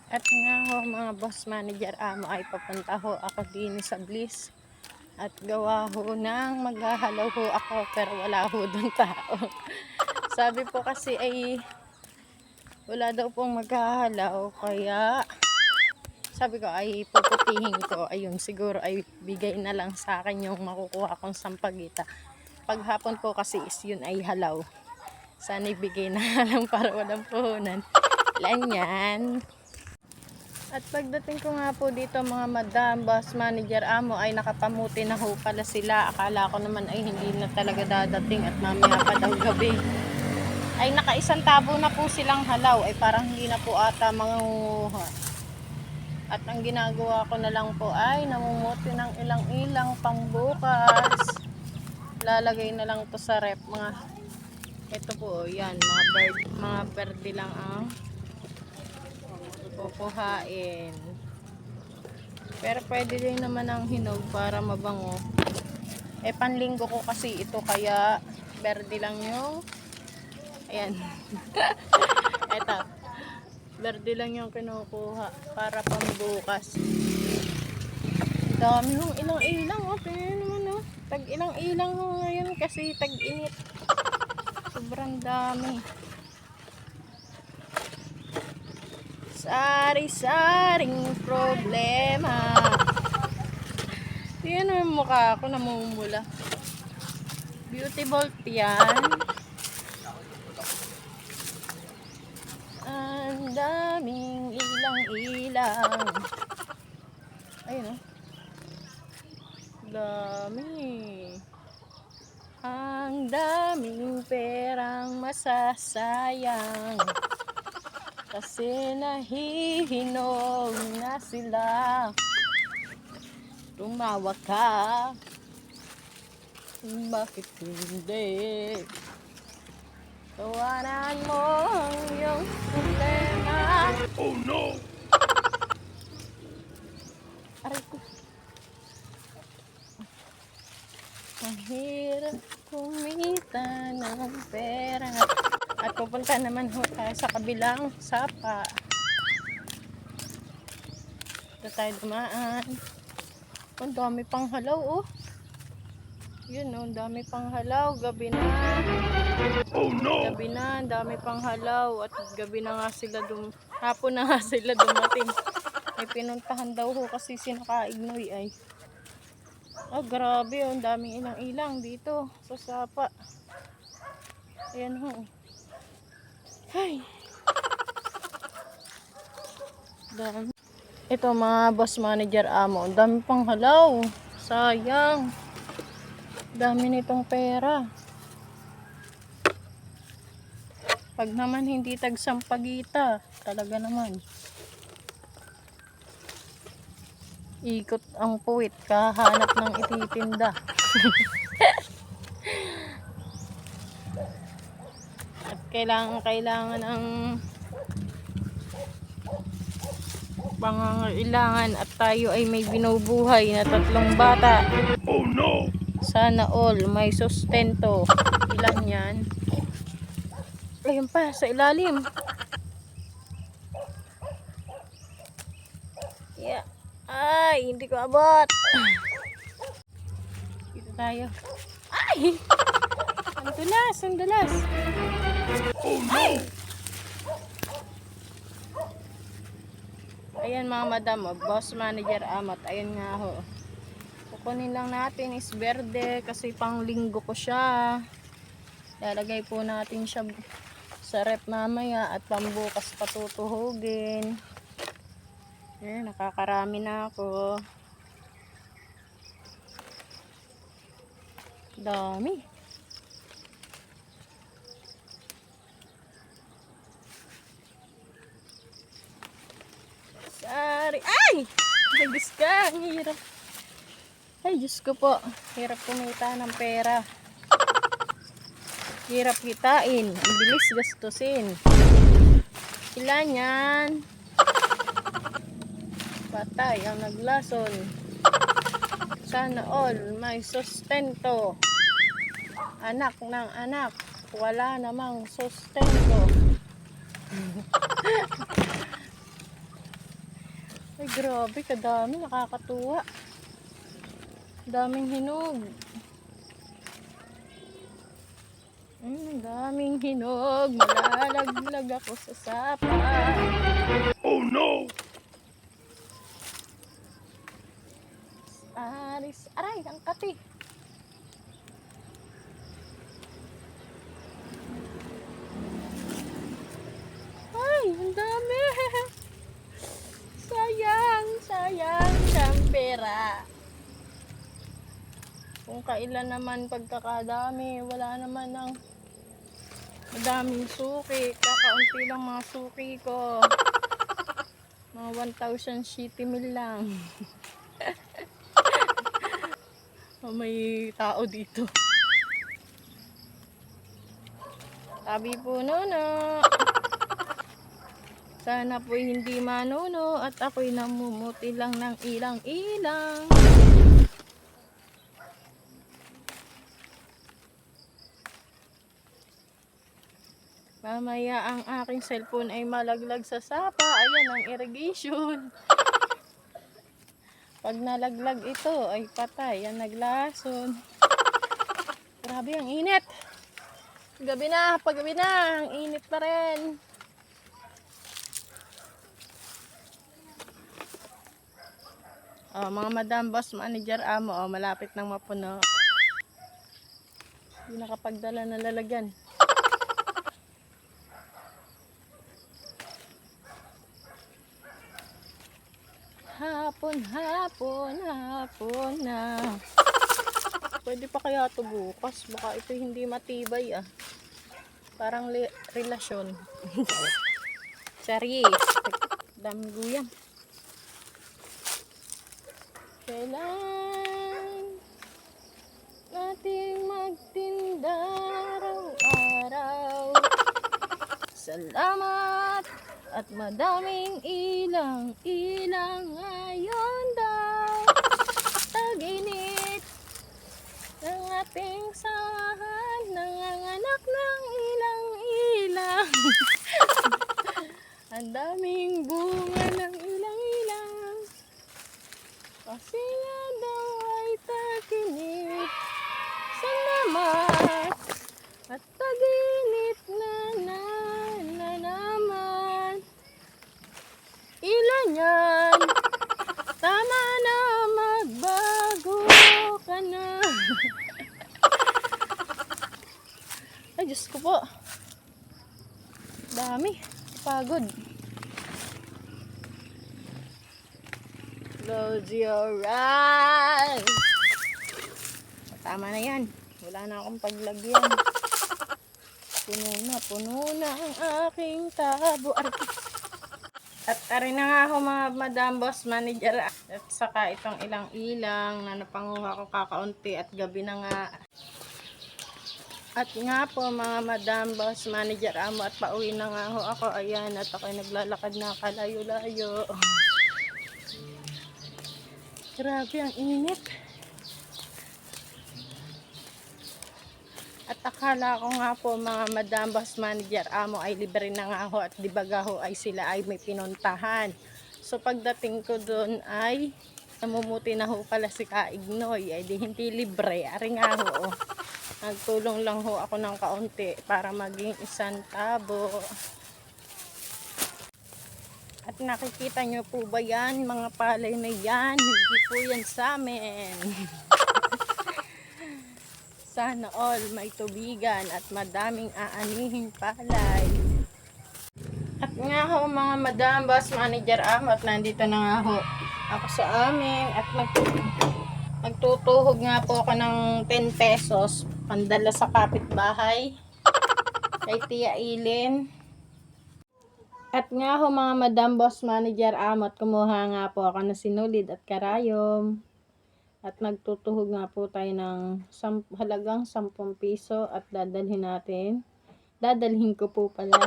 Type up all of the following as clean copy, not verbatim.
At nga ho mga boss manager amo ay papunta ho ako din sa Bliss. At gawa ho nang maghahalaw ho ako pero wala ho dun tao. Sabi po kasi ay wala daw pong maghahalaw kaya sabi ko ay puputihin ko. Ayun siguro ay bigay na lang sa akin yung makukuha kong sampagita. Paghapon po kasi is yun ay halaw. Sana ibigay na lang para walang puhunan. Ilan yan? At pagdating ko nga po dito mga madam, boss manager amo ay nakapamuti na ho pala sila. Akala ko naman ay hindi na talaga dadating at mamaya pa daw gabi. Ay nakaisang tabo na po silang halaw ay parang hindi na po ata mangunguha. At ang ginagawa ko na lang po ay namumuti ng ilang-ilang pangbukas. Lalagay na lang to sa rep mga ito po yan mga berde lang ang kukuhain. Pero pwede din naman ang hinog para mabango. Eh panlinggo ko kasi ito kaya berde lang yung ayan. Eto. Berde lang yung kinukuha para pambukas. Dami ng ilang-ilang oh. Tingnan naman oh. Tag ilang-ilang ho ngayon kasi tag-init. Sobrang dami. Sari-saring problema. Yan ang mukha ko namumula. Beautiful yan. Ang daming ilang-ilang. Ayun oh. Dami. Ang daming perang masasayang. Kasi nahihinog na sila. Tumawa ka. Bakit hindi? Tawanan mo ang iyong problema. Oh no! Aray ko. Mahirap kumita ng pera. At pupunta naman ho tayo sa kabilang sapa. Ito tayo dumaan. Ang dami pang halaw oh. Yun oh, dami pang halaw. Gabi na. Oh no! Gabi na, dami pang halaw. At gabi na nga sila hapon na nga sila dumating. May pinuntahan daw ho kasi sinakaignoy ay. Oh grabe oh, ang daming ilang-ilang dito sa sapa. Ayan ho. Ay. Dami. Ito mga boss manager amo, ang dami pang halaw. Sayang. Dami nitong pera. Pag naman hindi tagsampagita, talaga naman. Ikot ang puwit, kahanap ng ititinda. At kailangan ang pangangailangan at tayo ay may binubuhay na 3 bata. Oh no! Sana all may sustento. Ilan yan? Ayun pa sa ilalim. Yeah. Ay, hindi ko abot. Dito tayo. Ay! Ang dulas, ang dulas. Oh no! Ayan mga madam, oh, boss manager amat. Ayan nga ho. Kukunin lang natin is berde kasi pang linggo ko siya. Lalagay po natin siya sa rep mamaya at pambukas patutuhugin. Ayan, nakakarami na ako. Dami. Sari. Ay! Nagis ka. Ang hirap. Ay, Diyos ko po. Hirap kumita ng pera. Hirap kitain. Ang bilis gastusin. Ilan yan? Patay ang naglason. Sana all may sustento. Anak ng anak. Wala namang sustento. Ay, grabe, kadami, nakakatuwa. Daming hinog. Daming hinog. Malalaglag ako sa sapa. Oh no! Aris, aray, ang kati. Ay, ang dami. Sayang, sayang siyang pera. Kung kailan naman pagkakadami, wala naman ng madaming suki. Kakaunti lang mga suki ko. Mga 1,000 city mil lang. Oh, may tao dito. Sabi po Nono, sana po hindi manuno at ako'y namumuti lang ng ilang-ilang. Mamaya ang aking cellphone ay malaglag sa sapa. Ayan ang irrigation. Pag nalaglag ito ay patay. Yan naglason. Grabe ang init. Gabi na, paggabi na, ang init pa rin. Oh, mga madam, boss, manager, amo, oh, malapit nang mapuno. Hindi nakapagdala ng lalagyan. Hapon, hapon, hapon na. Pwede pa kaya ito bukas? Baka ito hindi matibay ah. Parang relasyon. Serious. Daming guyam. Kailan nating magtinda araw-araw? Salamat at madaming ilang-ilang ngayon daw. Tag-init ng ating samahan, nanganganak ng ilang-ilang. Ang daming bunga ng ilang-ilang. Kasi nga daw ay tag-init sa naman at tag-init na naman. Ilan yan? Tama na, magbago ka na. Ay, Diyos ko po. Dami. Pagod. Close your eyes. Tama na yan. Wala na akong paglagyan. Puno na ang aking tabo. At arin na nga ako mga madam, boss, manager. At saka itong ilang-ilang na napanguha ko kakaunti at gabi na nga. At nga po mga madam, boss, manager, amo, at pauwi na nga ho ako. Ayan, at ako'y naglalakad na kalayo-layo. Grabe ang init. At akala ko nga po mga madam, boss, manager, amo ay libre na nga ho at di baga ho ay sila ay may pinuntahan. So pagdating ko doon ay namumuti na ho pala si Kaignoy, ay di hindi libre. Ari nga ho, nagtulong lang ho ako ng kaunti para maging isang tabo. At nakikita nyo po ba yan, mga palay na yan? Hindi po yan sa amin. Sana all may tubigan at madaming aanihing palay. At nga ho mga madam, boss, manager, amo, at nandito na nga ho ako sa amin at nagtutuhog nga po ako ng 10 pesos pandala sa kapitbahay kay Tia Ilin. At nga ho mga madam, boss, manager, amo, at kumuha nga po ako ng sinulid at karayom. At nagtutuhog nga po tayo ng halagang 10 piso at dadalhin ko po pala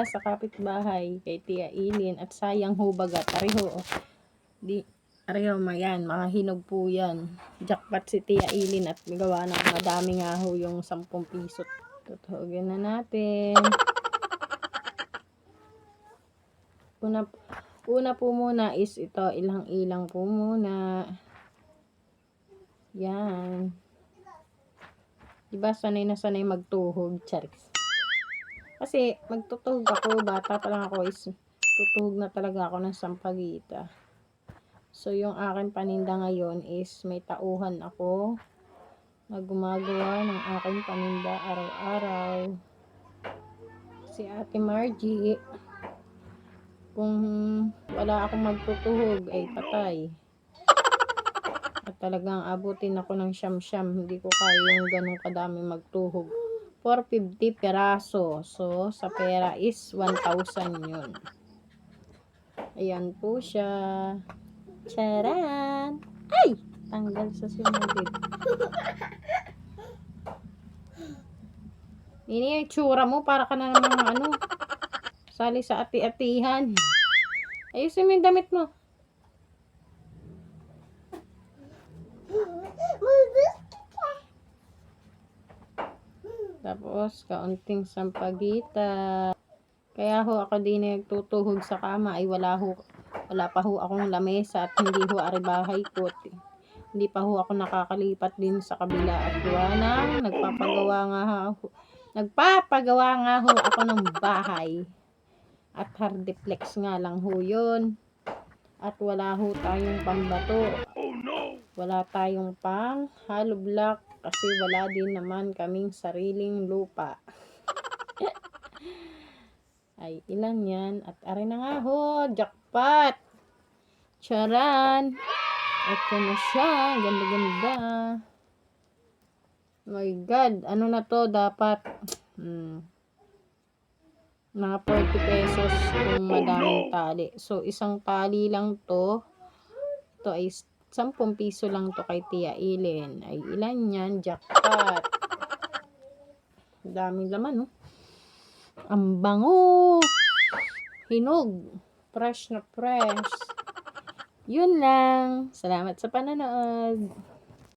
sa kapitbahay kay Tia Ilin. At sayang ho baga, pareho mayan, mga hinog po yan. Jackpot si Tia Ilin at gawa ng madami nga ho yung 10 piso. Tutuhogin na natin. Una po muna is ito, ilang-ilang po muna. Yan. Diba sanay na sanay magtuhog, Charis? Kasi magtutuhog ako, bata pa lang ako is tutuhog na talaga ako ng sampagita. So yung aking paninda ngayon is may tauhan ako na gumagawa ng aking paninda araw-araw. Si Ate Margie, kung wala akong magtutuhog ay patay. At talagang abutin ako ng siyam-siyam. Hindi ko kaya yung ganun kadami magtuhog. 450 peraso. So, sa pera is 1,000 yun. Ayan po siya. Charan! Ay! Tanggal sa sinulid. Ini yung tsura mo. Para ka na namang sali sa ati-atihan. Ayusin mo yung damit mo. Tapos, kaunting sampagita. Kaya ho ako din nagtutuhog sa kama ay wala pa ho akong lamesa at hindi ho aribahay ko. Hindi pa ho ako nakakalipat din sa kabila at gawa nang nagpapagawa nga ho ako ng bahay. At hardiplex nga lang ho yun. At wala ho tayong pambato. Oh no! Wala tayong pang hollow block kasi wala din naman kaming sariling lupa. Ay, ilan yan? At ari na nga ho, jackpot! Charan! Ito na siya, ganda-ganda. My God, ano na to dapat? Mga 40 pesos kung madaming tali. So, isang tali lang to. Ito ay 10 piso lang to kay Tia Ilin. Ay, ilan yan? Jackpot. Daming laman, no? Ang bango! Hinog. Fresh na fresh. Yun lang. Salamat sa panonood.